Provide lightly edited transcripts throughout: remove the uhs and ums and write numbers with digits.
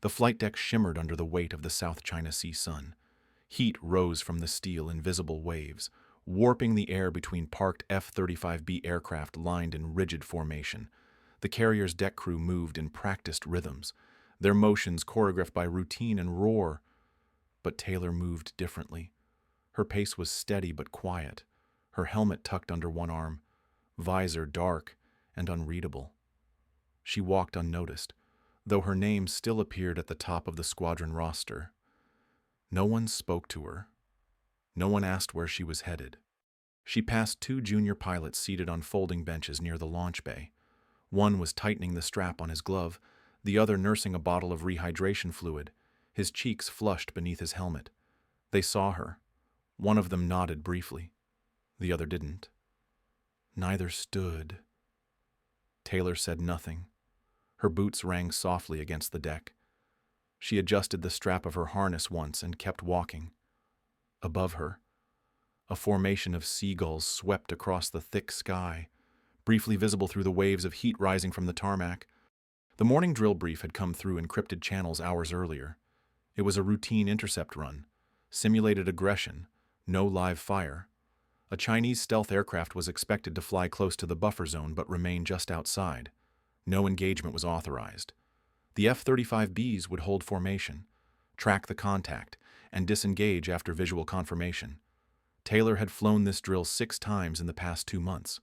The flight deck shimmered under the weight of the South China Sea sun. Heat rose from the steel in visible waves, warping the air between parked F-35B aircraft lined in rigid formation. The carrier's deck crew moved in practiced rhythms, their motions choreographed by routine and roar. But Taylor moved differently. Her pace was steady but quiet, her helmet tucked under one arm, visor dark and unreadable. She walked unnoticed, though her name still appeared at the top of the squadron roster. No one spoke to her. No one asked where she was headed. She passed two junior pilots seated on folding benches near the launch bay. One was tightening the strap on his glove, the other nursing a bottle of rehydration fluid, his cheeks flushed beneath his helmet. They saw her. One of them nodded briefly. The other didn't. Neither stood. Taylor said nothing. Her boots rang softly against the deck. She adjusted the strap of her harness once and kept walking. Above her, a formation of seagulls swept across the thick sky, briefly visible through the waves of heat rising from the tarmac. The morning drill brief had come through encrypted channels hours earlier. It was a routine intercept run, simulated aggression, no live fire. A Chinese stealth aircraft was expected to fly close to the buffer zone but remain just outside. No engagement was authorized. The F-35Bs would hold formation, track the contact, and disengage after visual confirmation. Taylor had flown this drill 6 times in the past 2 months.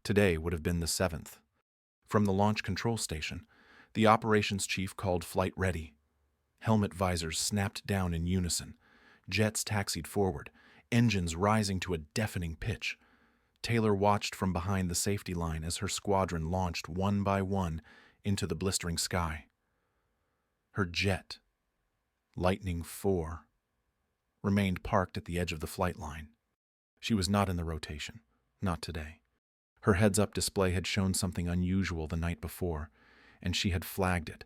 Today would have been the 7th. From the launch control station, the operations chief called flight ready. Helmet visors snapped down in unison. Jets taxied forward, engines rising to a deafening pitch. Taylor watched from behind the safety line as her squadron launched one by one into the blistering sky. Her jet, Lightning IV, remained parked at the edge of the flight line. She was not in the rotation, not today. Her heads-up display had shown something unusual the night before, and she had flagged it,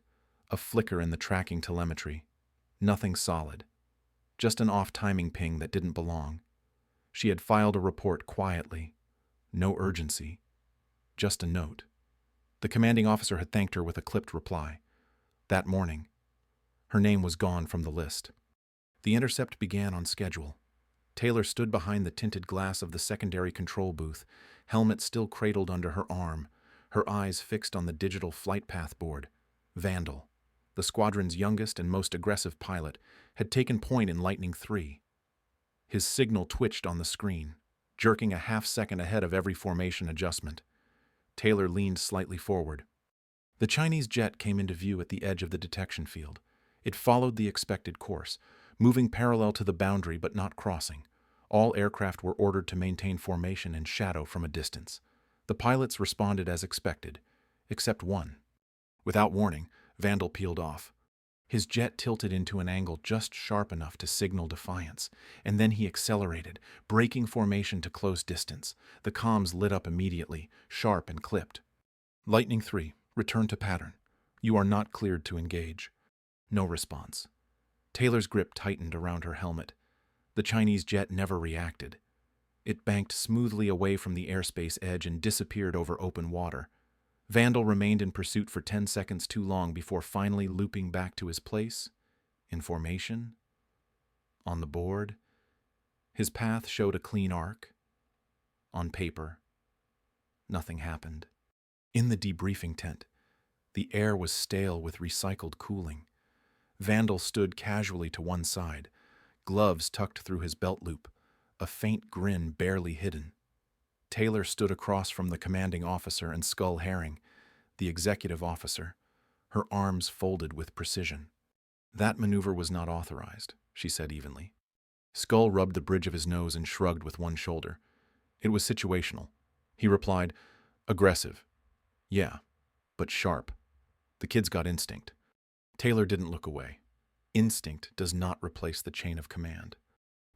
a flicker in the tracking telemetry. Nothing solid, just an off-timing ping that didn't belong. She had filed a report quietly. No urgency, just a note. The commanding officer had thanked her with a clipped reply. That morning, her name was gone from the list. The intercept began on schedule. Taylor stood behind the tinted glass of the secondary control booth, helmet still cradled under her arm, her eyes fixed on the digital flight path board. Vandal, the squadron's youngest and most aggressive pilot, had taken point in Lightning III. His signal twitched on the screen, jerking a half-second ahead of every formation adjustment. Taylor leaned slightly forward. The Chinese jet came into view at the edge of the detection field. It followed the expected course, moving parallel to the boundary but not crossing. All aircraft were ordered to maintain formation and shadow from a distance. The pilots responded as expected, except one. Without warning, Vandal peeled off. His jet tilted into an angle just sharp enough to signal defiance, and then he accelerated, breaking formation to close distance. The comms lit up immediately, sharp and clipped. Lightning III, return to pattern. You are not cleared to engage. No response. Taylor's grip tightened around her helmet. The Chinese jet never reacted. It banked smoothly away from the airspace edge and disappeared over open water. Vandal remained in pursuit for 10 seconds too long before finally looping back to his place, in formation, on the board. His path showed a clean arc. On paper, nothing happened. In the debriefing tent, the air was stale with recycled cooling. Vandal stood casually to one side, gloves tucked through his belt loop, a faint grin barely hidden. Taylor stood across from the commanding officer and Skull Herring, the executive officer, her arms folded with precision. That maneuver was not authorized, she said evenly. Skull rubbed the bridge of his nose and shrugged with one shoulder. It was situational. He replied, aggressive. Yeah, but sharp. The kid's got instinct. Taylor didn't look away. Instinct does not replace the chain of command.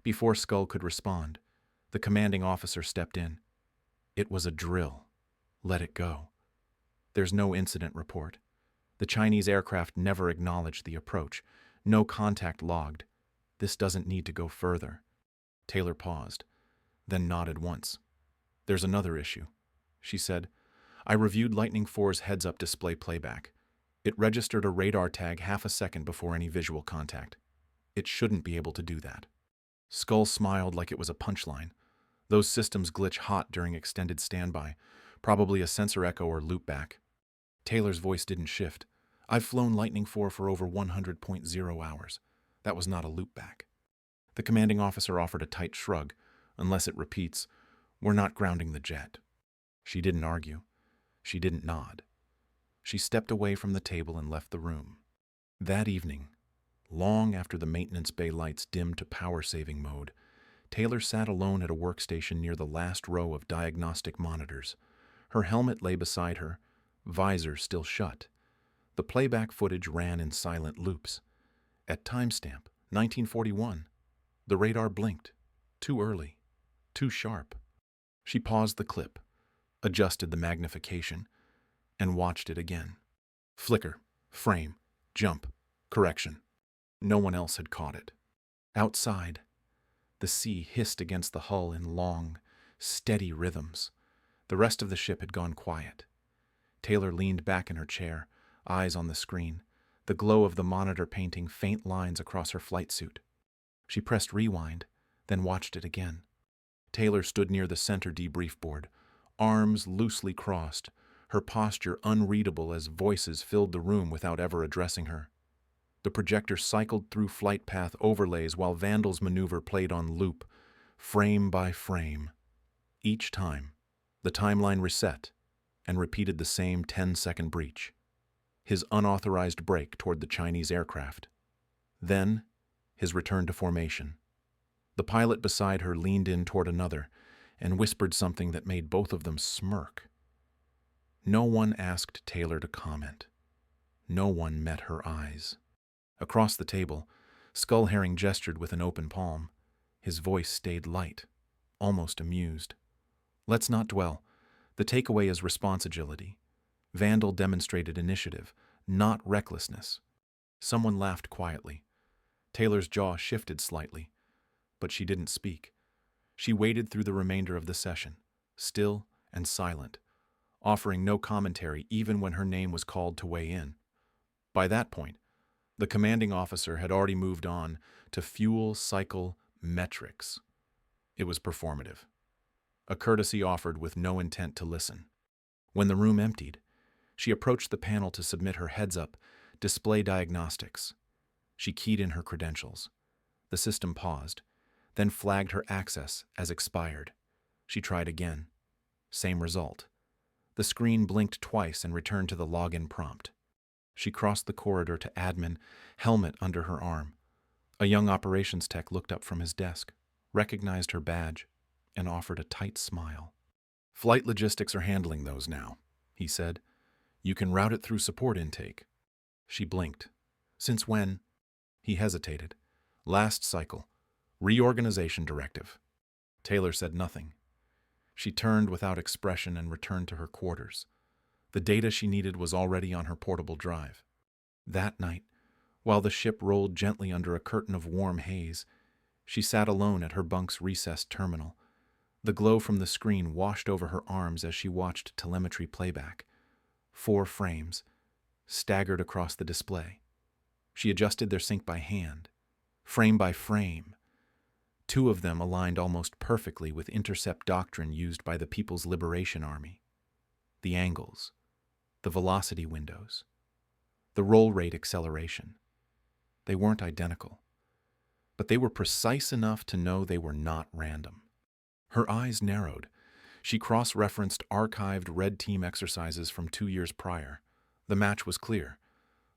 Before Skull could respond, the commanding officer stepped in. It was a drill. Let it go. There's no incident report. The Chinese aircraft never acknowledged the approach. No contact logged. This doesn't need to go further. Taylor paused, then nodded once. There's another issue, she said. I reviewed Lightning IV's heads-up display playback. It registered a radar tag half a second before any visual contact. It shouldn't be able to do that. Skull smiled like it was a punchline. Those systems glitch hot during extended standby, probably a sensor echo or loopback. Taylor's voice didn't shift. I've flown Lightning IV for over 100.0 hours. That was not a loopback. The commanding officer offered a tight shrug. Unless it repeats, we're not grounding the jet. She didn't argue. She didn't nod. She stepped away from the table and left the room. That evening, long after the maintenance bay lights dimmed to power-saving mode, Taylor sat alone at a workstation near the last row of diagnostic monitors. Her helmet lay beside her, visor still shut. The playback footage ran in silent loops. At timestamp 1941, the radar blinked. Too early. Too sharp. She paused the clip, adjusted the magnification, and watched it again. Flicker, frame, jump, correction. No one else had caught it. Outside, the sea hissed against the hull in long, steady rhythms. The rest of the ship had gone quiet. Taylor leaned back in her chair, eyes on the screen, the glow of the monitor painting faint lines across her flight suit. She pressed rewind, then watched it again. Taylor stood near the center debrief board, arms loosely crossed, her posture unreadable as voices filled the room without ever addressing her. The projector cycled through flight path overlays while Vandal's maneuver played on loop, frame by frame. Each time, the timeline reset and repeated the same 10-second breach. His unauthorized break toward the Chinese aircraft. Then, his return to formation. The pilot beside her leaned in toward another and whispered something that made both of them smirk. No one asked Taylor to comment. No one met her eyes. Across the table, Skull Herring gestured with an open palm. His voice stayed light, almost amused. Let's not dwell. The takeaway is response agility. Vandal demonstrated initiative, not recklessness. Someone laughed quietly. Taylor's jaw shifted slightly, but she didn't speak. She waited through the remainder of the session, still and silent, offering no commentary even when her name was called to weigh in. By that point, the commanding officer had already moved on to fuel cycle metrics. It was performative. A courtesy offered with no intent to listen. When the room emptied, she approached the panel to submit her heads-up display diagnostics. She keyed in her credentials. The system paused, then flagged her access as expired. She tried again. Same result. The screen blinked twice and returned to the login prompt. She crossed the corridor to admin, helmet under her arm. A young operations tech looked up from his desk, recognized her badge, and offered a tight smile. Flight logistics are handling those now, he said. You can route it through support intake. She blinked. Since when? He hesitated. Last cycle. Reorganization directive. Taylor said nothing. She turned without expression and returned to her quarters. The data she needed was already on her portable drive. That night, while the ship rolled gently under a curtain of warm haze, she sat alone at her bunk's recessed terminal. The glow from the screen washed over her arms as she watched telemetry playback. 4 frames, staggered across the display. She adjusted their sync by hand, frame by frame. 2 of them aligned almost perfectly with intercept doctrine used by the People's Liberation Army. The angles, the velocity windows, the roll rate acceleration. They weren't identical, but they were precise enough to know they were not random. Her eyes narrowed. She cross-referenced archived red team exercises from 2 years prior. The match was clear.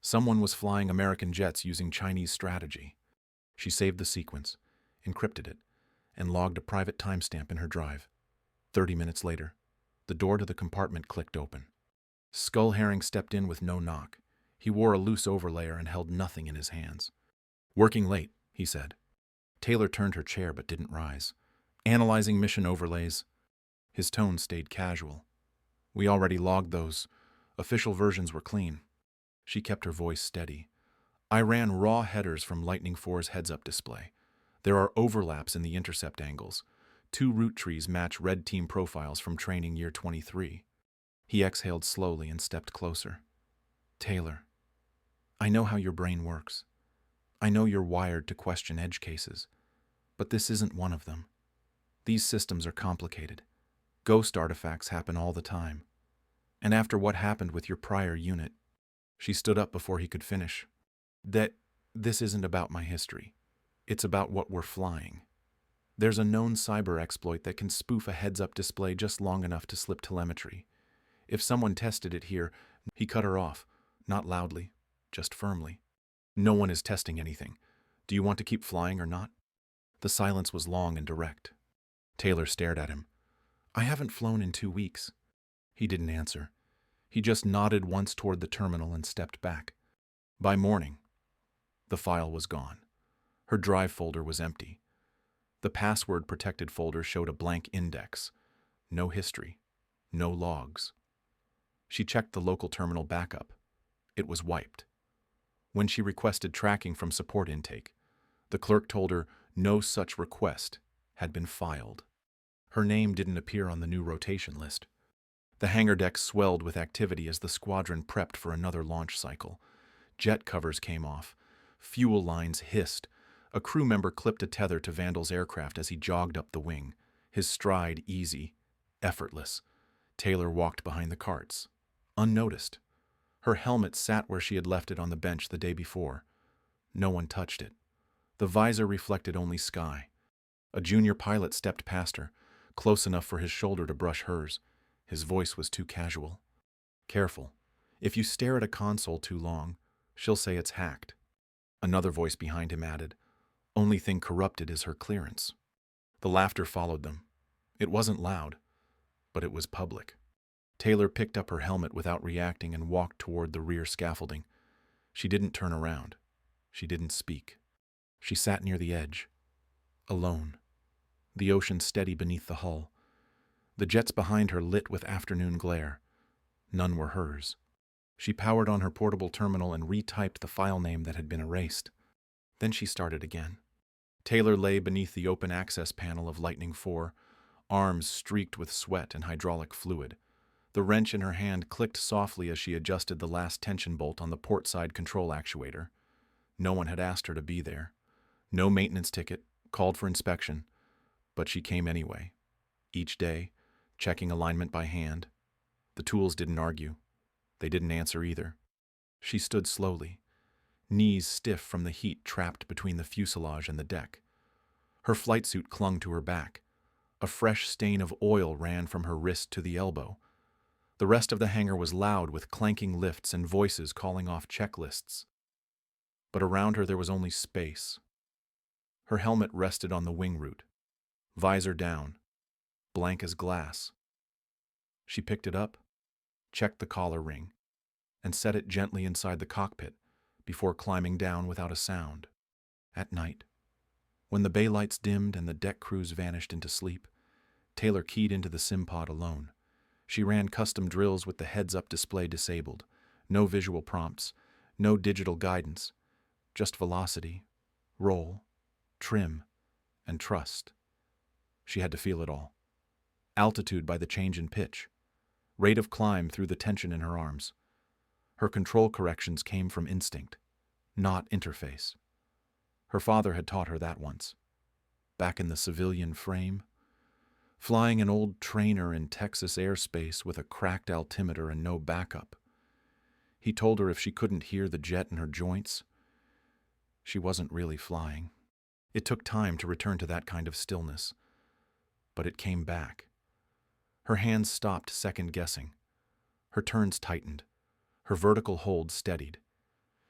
Someone was flying American jets using Chinese strategy. She saved the sequence, encrypted it, and logged a private timestamp in her drive. 30 minutes later, the door to the compartment clicked open. Skull Herring stepped in with no knock. He wore a loose overlayer and held nothing in his hands. Working late, he said. Taylor turned her chair but didn't rise. Analyzing mission overlays. His tone stayed casual. We already logged those. Official versions were clean. She kept her voice steady. I ran raw headers from Lightning IV's heads-up display. There are overlaps in the intercept angles. 2 route trees match red team profiles from training year 23. He exhaled slowly and stepped closer. Taylor, I know how your brain works. I know you're wired to question edge cases, but this isn't one of them. These systems are complicated. Ghost artifacts happen all the time. And after what happened with your prior unit, she stood up before he could finish. This isn't about my history. It's about what we're flying. There's a known cyber exploit that can spoof a heads-up display just long enough to slip telemetry. If someone tested it here, he cut her off, not loudly, just firmly. No one is testing anything. Do you want to keep flying or not? The silence was long and direct. Taylor stared at him. I haven't flown in 2 weeks. He didn't answer. He just nodded once toward the terminal and stepped back. By morning, the file was gone. Her drive folder was empty. The password-protected folder showed a blank index. No history. No logs. She checked the local terminal backup. It was wiped. When she requested tracking from support intake, the clerk told her no such request had been filed. Her name didn't appear on the new rotation list. The hangar deck swelled with activity as the squadron prepped for another launch cycle. Jet covers came off. Fuel lines hissed. A crew member clipped a tether to Vandal's aircraft as he jogged up the wing, his stride easy, effortless. Taylor walked behind the carts, unnoticed. Her helmet sat where she had left it on the bench the day before. No one touched it. The visor reflected only sky. A junior pilot stepped past her, close enough for his shoulder to brush hers. His voice was too casual. Careful. If you stare at a console too long, she'll say it's hacked. Another voice behind him added, Only thing corrupted is her clearance. The laughter followed them. It wasn't loud, but it was public. Taylor picked up her helmet without reacting and walked toward the rear scaffolding. She didn't turn around. She didn't speak. She sat near the edge, alone. The ocean steady beneath the hull. The jets behind her lit with afternoon glare. None were hers. She powered on her portable terminal and retyped the file name that had been erased. Then she started again. Taylor lay beneath the open access panel of Lightning 4, arms streaked with sweat and hydraulic fluid. The wrench in her hand clicked softly as she adjusted the last tension bolt on the port side control actuator. No one had asked her to be there. No maintenance ticket, called for inspection. But she came anyway. Each day, checking alignment by hand. The tools didn't argue. They didn't answer either. She stood slowly, knees stiff from the heat trapped between the fuselage and the deck. Her flight suit clung to her back. A fresh stain of oil ran from her wrist to the elbow. The rest of the hangar was loud with clanking lifts and voices calling off checklists. But around her there was only space. Her helmet rested on the wing root, visor down, blank as glass. She picked it up, checked the collar ring, and set it gently inside the cockpit before climbing down without a sound. At night, when the bay lights dimmed and the deck crews vanished into sleep, Taylor keyed into the sim pod alone. She ran custom drills with the heads-up display disabled. No visual prompts, no digital guidance, just velocity, roll, trim, and trust. She had to feel it all. Altitude by the change in pitch, rate of climb through the tension in her arms. Her control corrections came from instinct, not interface. Her father had taught her that once. Back in the civilian frame, flying an old trainer in Texas airspace with a cracked altimeter and no backup. He told her if she couldn't hear the jet in her joints, she wasn't really flying. It took time to return to that kind of stillness, but it came back. Her hands stopped second-guessing. Her turns tightened. Her vertical hold steadied.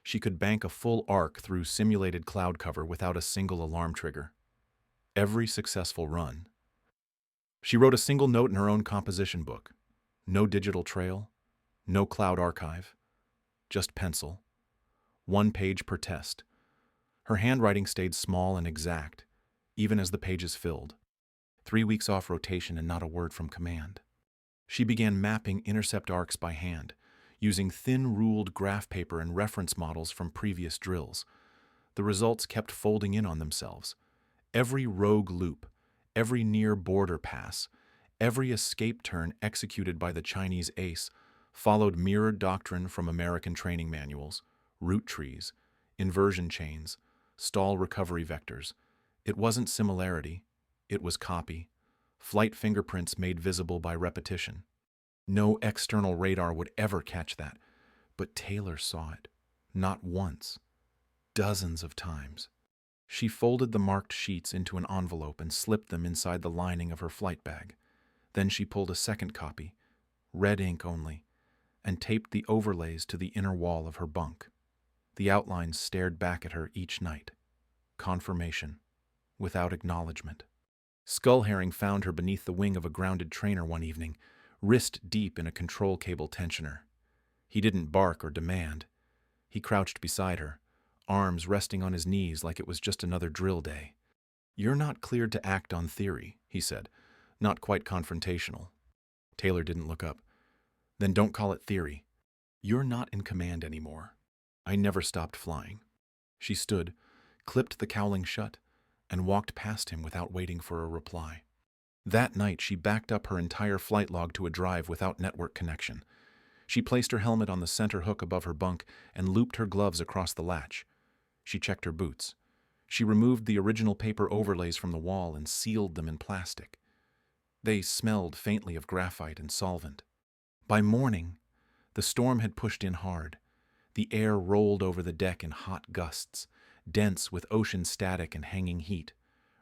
She could bank a full arc through simulated cloud cover without a single alarm trigger. Every successful run. She wrote a single note in her own composition book. No digital trail, no cloud archive, just pencil. 1 page per test. Her handwriting stayed small and exact, even as the pages filled. 3 weeks off rotation and not a word from command. She began mapping intercept arcs by hand, using thin ruled graph paper and reference models from previous drills. The results kept folding in on themselves. Every rogue loop, every near border pass, every escape turn executed by the Chinese ace followed mirrored doctrine from American training manuals, route trees, inversion chains, stall recovery vectors. It wasn't similarity, it was copy. Flight fingerprints made visible by repetition. No external radar would ever catch that, but Taylor saw it. Not once. Dozens of times. She folded the marked sheets into an envelope and slipped them inside the lining of her flight bag. Then she pulled a second copy, red ink only, and taped the overlays to the inner wall of her bunk. The outlines stared back at her each night. Confirmation, without acknowledgement. Skull Herring found her beneath the wing of a grounded trainer one evening, wrist deep in a control cable tensioner. He didn't bark or demand. He crouched beside her, arms resting on his knees like it was just another drill day. "You're not cleared to act on theory," he said, not quite confrontational. Taylor didn't look up. "Then don't call it theory. You're not in command anymore. I never stopped flying." She stood, clipped the cowling shut, and walked past him without waiting for a reply. That night, she backed up her entire flight log to a drive without network connection. She placed her helmet on the center hook above her bunk and looped her gloves across the latch. She checked her boots. She removed the original paper overlays from the wall and sealed them in plastic. They smelled faintly of graphite and solvent. By morning, the storm had pushed in hard. The air rolled over the deck in hot gusts, dense with ocean static and hanging heat.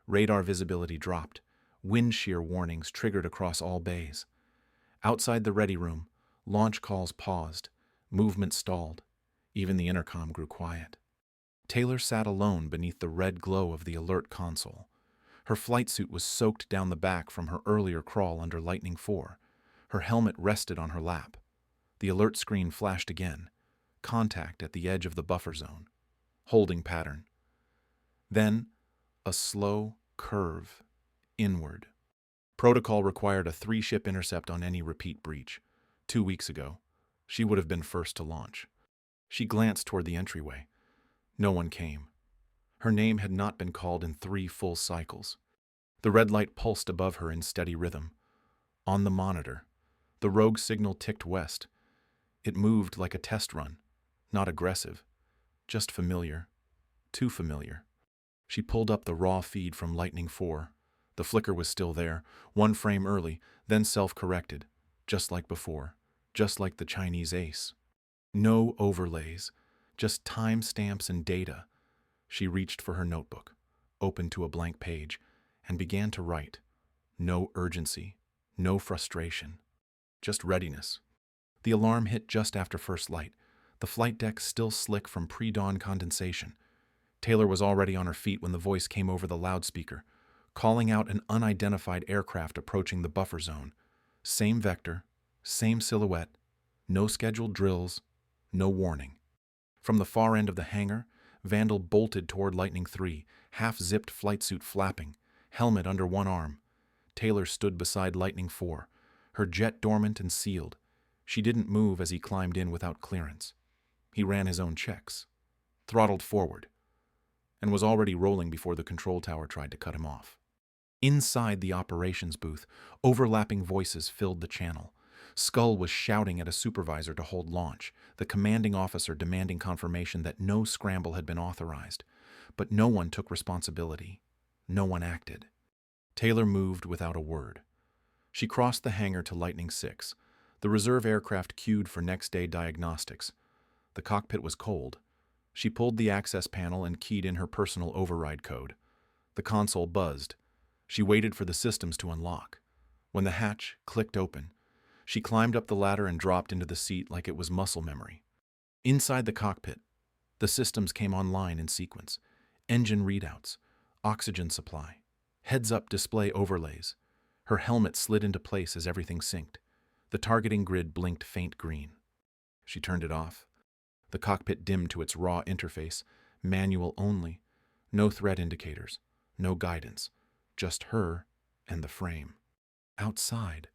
Radar visibility dropped. Wind shear warnings triggered across all bays. Outside the ready room, launch calls paused. Movement stalled. Even the intercom grew quiet. Taylor sat alone beneath the red glow of the alert console. Her flight suit was soaked down the back from her earlier crawl under Lightning 4. Her helmet rested on her lap. The alert screen flashed again. Contact at the edge of the buffer zone. Holding pattern. Then, a slow curve inward. Protocol required a 3-ship intercept on any repeat breach. 2 weeks ago, she would have been first to launch. She glanced toward the entryway. No one came. Her name had not been called in 3 full cycles. The red light pulsed above her in steady rhythm. On the monitor, the rogue signal ticked west. It moved like a test run, not aggressive, just familiar, too familiar. She pulled up the raw feed from Lightning 4. The flicker was still there, 1 frame early, then self-corrected, just like before, just like the Chinese ace. No overlays, just timestamps and data. She reached for her notebook, opened to a blank page, and began to write. No urgency, no frustration, just readiness. The alarm hit just after first light, the flight deck still slick from pre-dawn condensation. Taylor was already on her feet when the voice came over the loudspeaker, calling out an unidentified aircraft approaching the buffer zone. Same vector, same silhouette, no scheduled drills, no warning. From the far end of the hangar, Vandal bolted toward Lightning 3, half-zipped flight suit flapping, helmet under one arm. Taylor stood beside Lightning 4, her jet dormant and sealed. She didn't move as he climbed in without clearance. He ran his own checks, throttled forward, and was already rolling before the control tower tried to cut him off. Inside the operations booth, overlapping voices filled the channel. Skull was shouting at a supervisor to hold launch, the commanding officer demanding confirmation that no scramble had been authorized. But no one took responsibility. No one acted. Taylor moved without a word. She crossed the hangar to Lightning 6, the reserve aircraft queued for next-day diagnostics. The cockpit was cold. She pulled the access panel and keyed in her personal override code. The console buzzed. She waited for the systems to unlock. When the hatch clicked open, she climbed up the ladder and dropped into the seat like it was muscle memory. Inside the cockpit, the systems came online in sequence. Engine readouts, oxygen supply, heads-up display overlays. Her helmet slid into place as everything synced. The targeting grid blinked faint green. She turned it off. The cockpit dimmed to its raw interface, manual only. No threat indicators, no guidance, just her and the frame. Outside,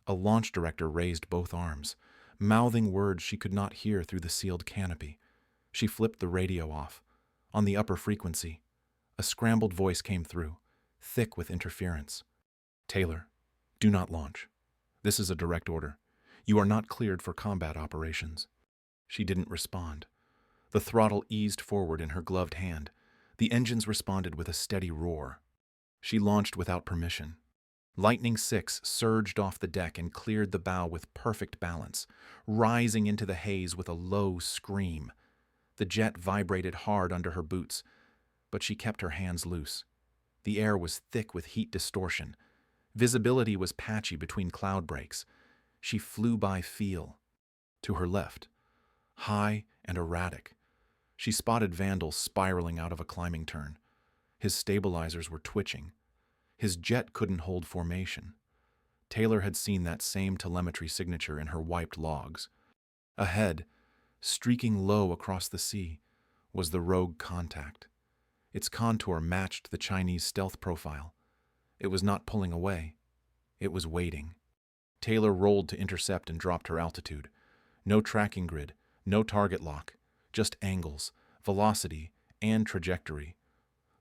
a launch director raised both arms, mouthing words she could not hear through the sealed canopy. She flipped the radio off. On the upper frequency, a scrambled voice came through, thick with interference. "Taylor, do not launch. This is a direct order. You are not cleared for combat operations." She didn't respond. The throttle eased forward in her gloved hand. The engines responded with a steady roar. She launched without permission. Lightning 6 surged off the deck and cleared the bow with perfect balance, rising into the haze with a low scream. The jet vibrated hard under her boots, but she kept her hands loose. The air was thick with heat distortion. Visibility was patchy between cloud breaks. She flew by feel. To her left, high and erratic, she spotted Vandal spiraling out of a climbing turn. His stabilizers were twitching. His jet couldn't hold formation. Taylor had seen that same telemetry signature in her wiped logs. Ahead, streaking low across the sea, was the rogue contact. Its contour matched the Chinese stealth profile. It was not pulling away. It was waiting. Taylor rolled to intercept and dropped her altitude. No tracking grid, no target lock, just angles, velocity, and trajectory.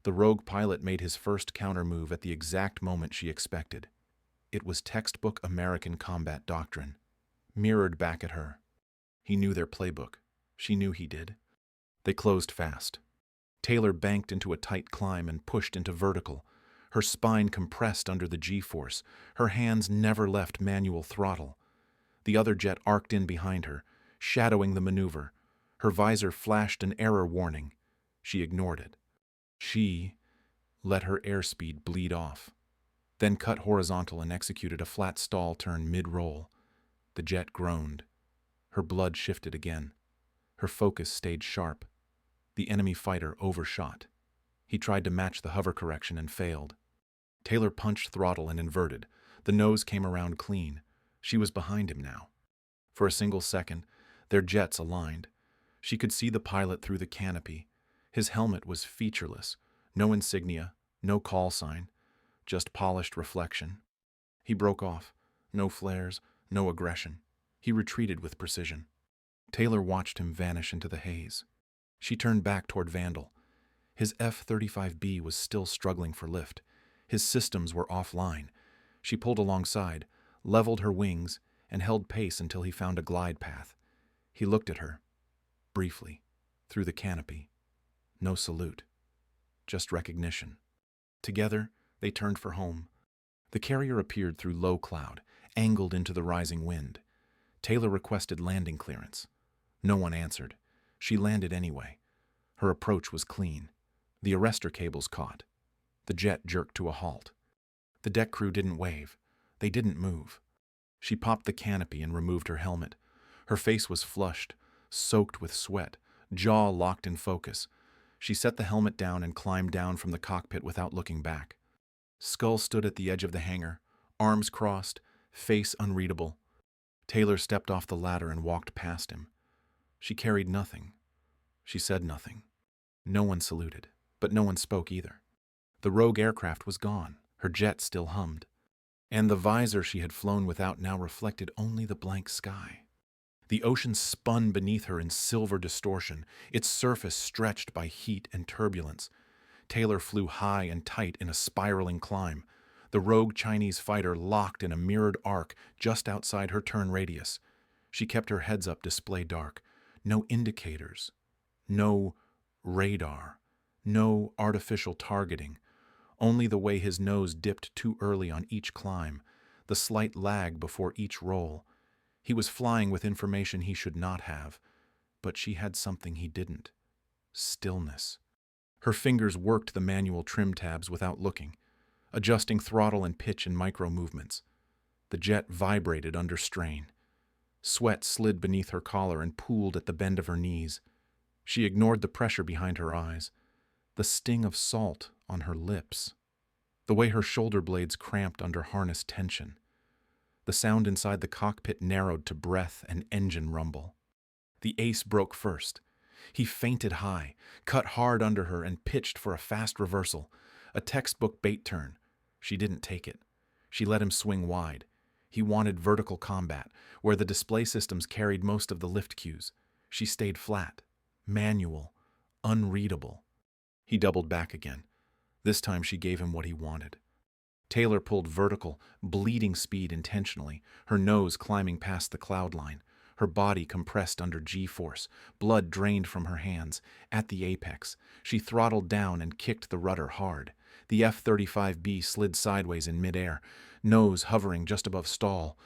The rogue pilot made his first counter-move at the exact moment she expected. It was textbook American combat doctrine, mirrored back at her. He knew their playbook. She knew he did. They closed fast. Taylor banked into a tight climb and pushed into vertical. Her spine compressed under the G-force. Her hands never left manual throttle. The other jet arced in behind her, shadowing the maneuver. Her visor flashed an error warning. She ignored it. She let her airspeed bleed off, then cut horizontal and executed a flat stall turn mid-roll. The jet groaned. Her blood shifted again. Her focus stayed sharp. The enemy fighter overshot. He tried to match the hover correction and failed. Taylor punched throttle and inverted. The nose came around clean. She was behind him now. For a single second, their jets aligned. She could see the pilot through the canopy. His helmet was featureless, no insignia, no call sign, just polished reflection. He broke off. No flares, no aggression. He retreated with precision. Taylor watched him vanish into the haze. She turned back toward Vandal. His F-35B was still struggling for lift. His systems were offline. She pulled alongside, leveled her wings, and held pace until he found a glide path. He looked at her, briefly, through the canopy. No salute, just recognition. Together, they turned for home. The carrier appeared through low cloud, angled into the rising wind. Taylor requested landing clearance. No one answered. She landed anyway. Her approach was clean. The arrestor cables caught. The jet jerked to a halt. The deck crew didn't wave. They didn't move. She popped the canopy and removed her helmet. Her face was flushed, soaked with sweat, jaw locked in focus. She set the helmet down and climbed down from the cockpit without looking back. Skull stood at the edge of the hangar, arms crossed, face unreadable. Taylor stepped off the ladder and walked past him. She carried nothing. She said nothing. No one saluted, but no one spoke either. The rogue aircraft was gone. Her jet still hummed. And the visor she had flown without now reflected only the blank sky. The ocean spun beneath her in silver distortion, its surface stretched by heat and turbulence. Taylor flew high and tight in a spiraling climb. The rogue Chinese fighter locked in a mirrored arc just outside her turn radius. She kept her heads-up display dark. No indicators. No radar. No artificial targeting. Only the way his nose dipped too early on each climb, the slight lag before each roll. He was flying with information he should not have, but she had something he didn't. Stillness. Her fingers worked the manual trim tabs without looking, adjusting throttle and pitch in micro movements. The jet vibrated under strain. Sweat slid beneath her collar and pooled at the bend of her knees. She ignored the pressure behind her eyes, the sting of salt on her lips, the way her shoulder blades cramped under harness tension. The sound inside the cockpit narrowed to breath and engine rumble. The ace broke first. He feinted high, cut hard under her, and pitched for a fast reversal, a textbook bait turn. She didn't take it. She let him swing wide. He wanted vertical combat, where the display systems carried most of the lift cues. She stayed flat, manual, unreadable. He doubled back again. This time she gave him what he wanted. Taylor pulled vertical, bleeding speed intentionally, her nose climbing past the cloud line. her body compressed under G-force, blood drained from her hands. At the apex, she throttled down and kicked the rudder hard. The F-35B slid sideways in midair, nose hovering just above stall,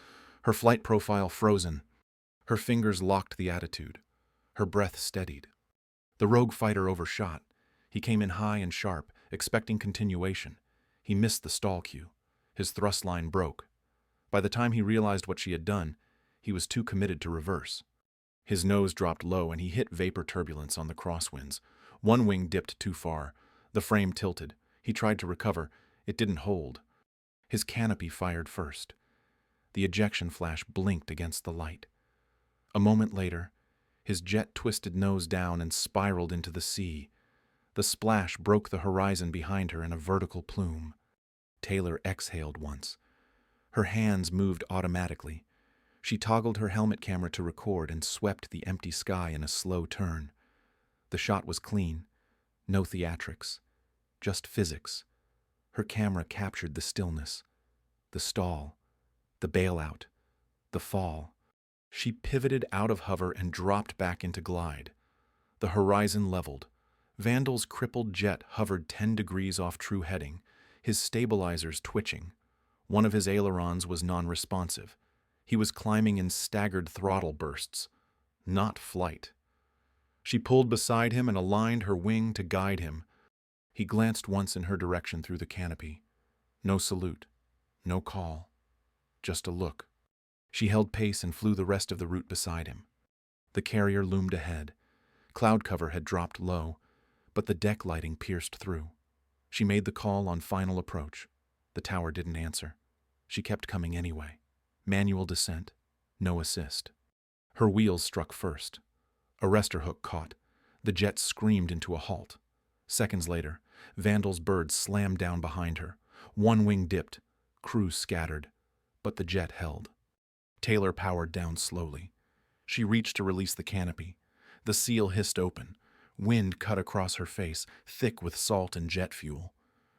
her flight profile frozen. Her fingers locked the attitude. Her breath steadied. The rogue fighter overshot. He came in high and sharp, expecting continuation. He missed the stall cue. His thrust line broke. By the time he realized what she had done, he was too committed to reverse. His nose dropped low and he hit vapor turbulence on the crosswinds. One wing dipped too far. The frame tilted. He tried to recover. It didn't hold. His canopy fired first. The ejection flash blinked against the light. A moment later, his jet twisted nose down and spiraled into the sea. The splash broke the horizon behind her in a vertical plume. Taylor exhaled once. Her hands moved automatically. She toggled her helmet camera to record and swept the empty sky in a slow turn. The shot was clean. No theatrics. Just physics. Her camera captured the stillness, the stall, the bailout, the fall. She pivoted out of hover and dropped back into glide. The horizon leveled. Vandal's crippled jet hovered 10 degrees off true heading, his stabilizers twitching. One of his ailerons was non-responsive. He was climbing in staggered throttle bursts, not flight. She pulled beside him and aligned her wing to guide him. He glanced once in her direction through the canopy. No salute, no call, just a look. She held pace and flew the rest of the route beside him. The carrier loomed ahead. Cloud cover had dropped low, but the deck lighting pierced through. She made the call on final approach. The tower didn't answer. She kept coming anyway. Manual descent, no assist. Her wheels struck first. A arrestor hook caught. The jet screamed into a halt. Seconds later, Vandal's bird slammed down behind her. One wing dipped. Crew scattered. But the jet held. Taylor powered down slowly. She reached to release the canopy. The seal hissed open. Wind cut across her face, thick with salt and jet fuel.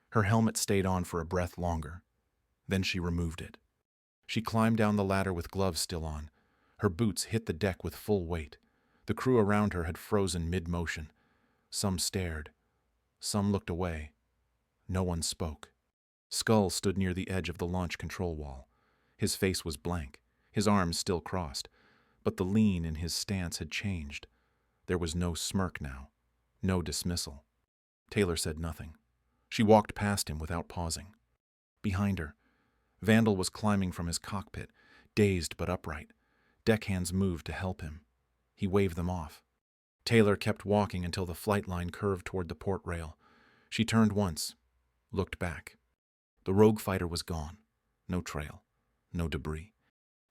Her helmet stayed on for a breath longer. Then she removed it. She climbed down the ladder with gloves still on. Her boots hit the deck with full weight. The crew around her had frozen mid-motion. Some stared. Some looked away. No one spoke. Skull stood near the edge of the launch control wall. His face was blank, his arms still crossed, but the lean in his stance had changed. There was no smirk now, no dismissal. Taylor said nothing. She walked past him without pausing. Behind her, Vandal was climbing from his cockpit, dazed but upright. Deckhands moved to help him. He waved them off. Taylor kept walking until the flight line curved toward the port rail. She turned once, looked back. The rogue fighter was gone. No trail, no debris.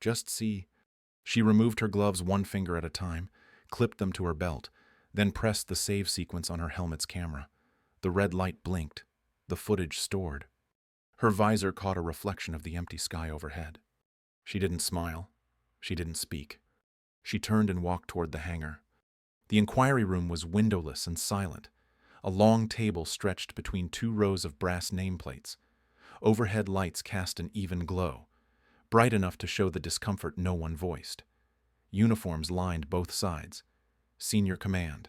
Just see. She removed her gloves one finger at a time, clipped them to her belt, then pressed the save sequence on her helmet's camera. The red light blinked, the footage stored. Her visor caught a reflection of the empty sky overhead. She didn't smile. She didn't speak. She turned and walked toward the hangar. The inquiry room was windowless and silent. A long table stretched between 2 rows of brass nameplates. Overhead lights cast an even glow, bright enough to show the discomfort no one voiced. Uniforms lined both sides. Senior command,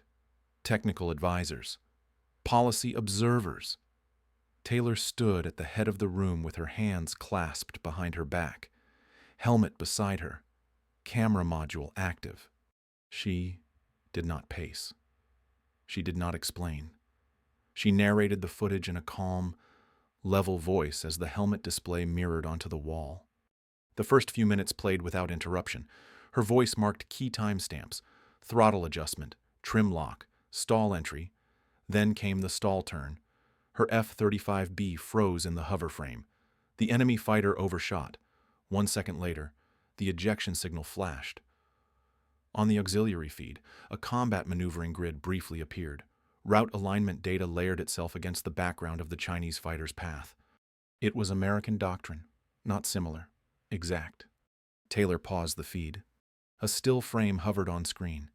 technical advisors, policy observers. Taylor stood at the head of the room with her hands clasped behind her back, helmet beside her, camera module active. She did not pace. She did not explain. She narrated the footage in a calm, level voice as the helmet display mirrored onto the wall. The first few minutes played without interruption. Her voice marked key timestamps, throttle adjustment, trim lock, stall entry. Then came the stall turn. Her F-35B froze in the hover frame. The enemy fighter overshot. 1 second later, the ejection signal flashed. On the auxiliary feed, a combat maneuvering grid briefly appeared. Route alignment data layered itself against the background of the Chinese fighter's path. It was American doctrine, not similar, exact. Taylor paused the feed. A still frame hovered on screen.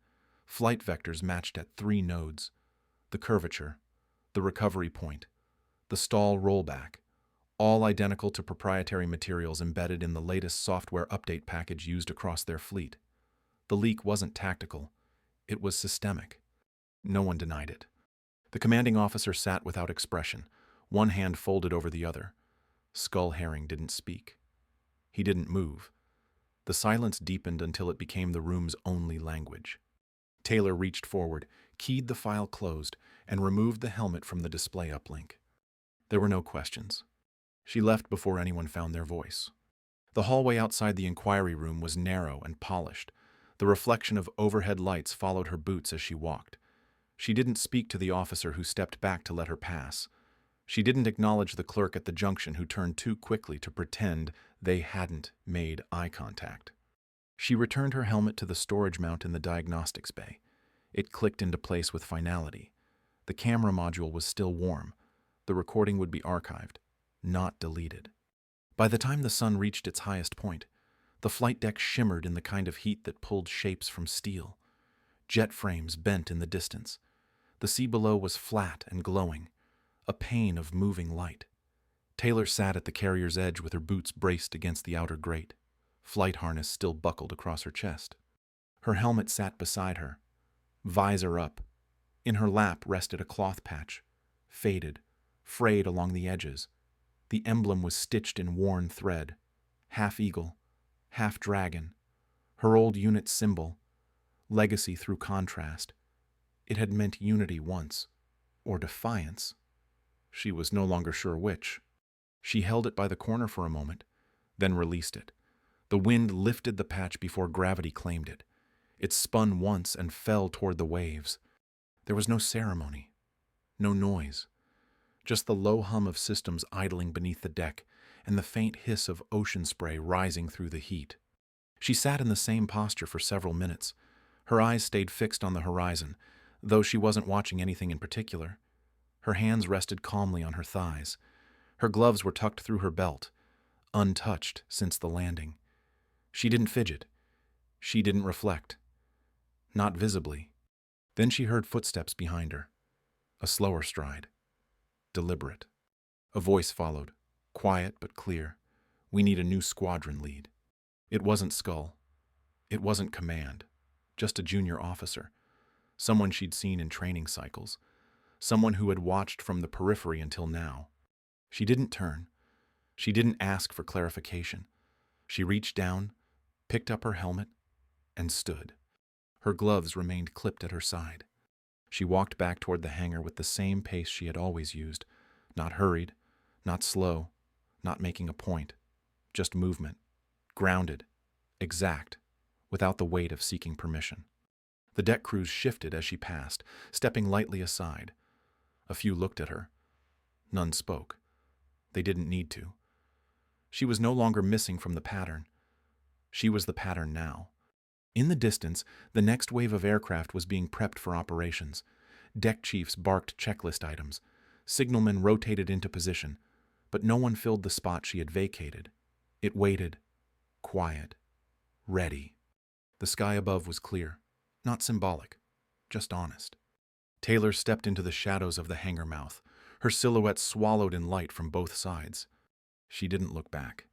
Flight vectors matched at 3 nodes. The curvature, the recovery point, the stall rollback, all identical to proprietary materials embedded in the latest software update package used across their fleet. The leak wasn't tactical. It was systemic. No one denied it. The commanding officer sat without expression, one hand folded over the other. Skull Herring didn't speak. He didn't move. The silence deepened until it became the room's only language. Taylor reached forward, keyed the file closed, and removed the helmet from the display uplink. There were no questions. She left before anyone found their voice. The hallway outside the inquiry room was narrow and polished. The reflection of overhead lights followed her boots as she walked. She didn't speak to the officer who stepped back to let her pass. She didn't acknowledge the clerk at the junction who turned too quickly to pretend they hadn't made eye contact. She returned her helmet to the storage mount in the diagnostics bay. It clicked into place with finality. The camera module was still warm. The recording would be archived, not deleted. By the time the sun reached its highest point, the flight deck shimmered in the kind of heat that pulled shapes from steel. Jet frames bent in the distance. The sea below was flat and glowing, a pane of moving light. Taylor sat at the carrier's edge with her boots braced against the outer grate, flight harness still buckled across her chest. Her helmet sat beside her, visor up. In her lap rested a cloth patch, faded, frayed along the edges. The emblem was stitched in worn thread, half eagle, half dragon, her old unit symbol, legacy through contrast. It had meant unity once, or defiance. She was no longer sure which. She held it by the corner for a moment, then released it. The wind lifted the patch before gravity claimed it. It spun once and fell toward the waves. There was no ceremony, no noise, just the low hum of systems idling beneath the deck and the faint hiss of ocean spray rising through the heat. She sat in the same posture for several minutes. Her eyes stayed fixed on the horizon, though she wasn't watching anything in particular. Her hands rested calmly on her thighs. Her gloves were tucked through her belt, untouched since the landing. She didn't fidget. She didn't reflect. Not visibly. Then she heard footsteps behind her. A slower stride. Deliberate. A voice followed, quiet but clear. "We need a new squadron lead." It wasn't Skull. It wasn't command. Just a junior officer. Someone she'd seen in training cycles. Someone who had watched from the periphery until now. She didn't turn. She didn't ask for clarification. She reached down, picked up her helmet, and stood. Her gloves remained clipped at her side. She walked back toward the hangar with the same pace she had always used, not hurried, not slow, not making a point, just movement, grounded, exact, without the weight of seeking permission. The deck crews shifted as she passed, stepping lightly aside. A few looked at her. None spoke. They didn't need to. She was no longer missing from the pattern. She was the pattern now. In the distance, the next wave of aircraft was being prepped for operations. Deck chiefs barked checklist items. Signalmen rotated into position, but no one filled the spot she had vacated. It waited, quiet, ready. The sky above was clear, not symbolic, just honest. Taylor stepped into the shadows of the hangar mouth, her silhouette swallowed in light from both sides. She didn't look back.